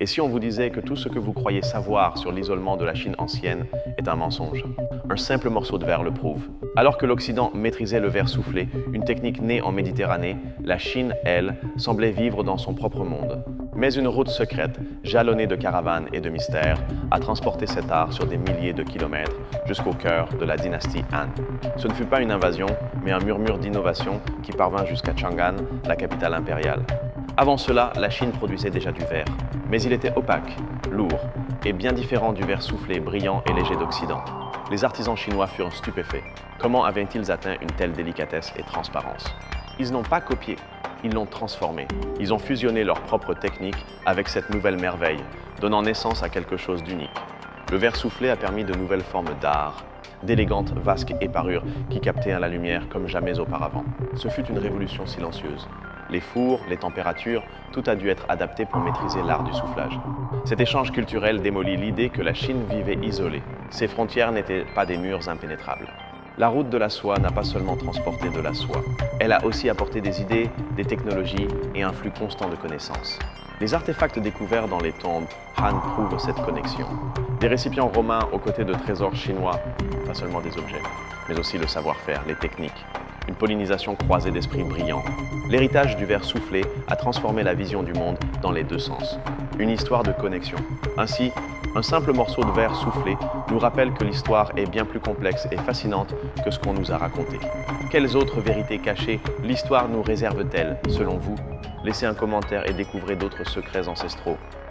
Et si on vous disait que tout ce que vous croyez savoir sur l'isolement de la Chine ancienne est un mensonge? Un simple morceau de verre le prouve. Alors que l'Occident maîtrisait le verre soufflé, une technique née en Méditerranée, la Chine, elle, semblait vivre dans son propre monde. Mais une route secrète, jalonnée de caravanes et de mystères, a transporté cet art sur des milliers de kilomètres jusqu'au cœur de la dynastie Han. Ce ne fut pas une invasion, mais un murmure d'innovation qui parvint jusqu'à Chang'an, la capitale impériale. Avant cela, la Chine produisait déjà du verre, mais il était opaque, lourd et bien différent du verre soufflé, brillant et léger d'Occident. Les artisans chinois furent stupéfaits. Comment avaient-ils atteint une telle délicatesse et transparence? Ils n'ont pas copié, ils l'ont transformé. Ils ont fusionné leur propre technique avec cette nouvelle merveille, donnant naissance à quelque chose d'unique. Le verre soufflé a permis de nouvelles formes d'art, d'élégantes vasques et parures qui captaient la lumière comme jamais auparavant. Ce fut une révolution silencieuse. Les fours, les températures, tout a dû être adapté pour maîtriser l'art du soufflage. Cet échange culturel démolit l'idée que la Chine vivait isolée. Ses frontières n'étaient pas des murs impénétrables. La route de la soie n'a pas seulement transporté de la soie, elle a aussi apporté des idées, des technologies et un flux constant de connaissances. Les artefacts découverts dans les tombes Han prouvent cette connexion. Des récipients romains aux côtés de trésors chinois, pas seulement des objets, mais aussi le savoir-faire, les techniques. Une pollinisation croisée d'esprits brillants. L'héritage du verre soufflé a transformé la vision du monde dans les deux sens. Une histoire de connexion. Ainsi, un simple morceau de verre soufflé nous rappelle que l'histoire est bien plus complexe et fascinante que ce qu'on nous a raconté. Quelles autres vérités cachées l'histoire nous réserve-t-elle, selon vous? Laissez un commentaire et découvrez d'autres secrets ancestraux.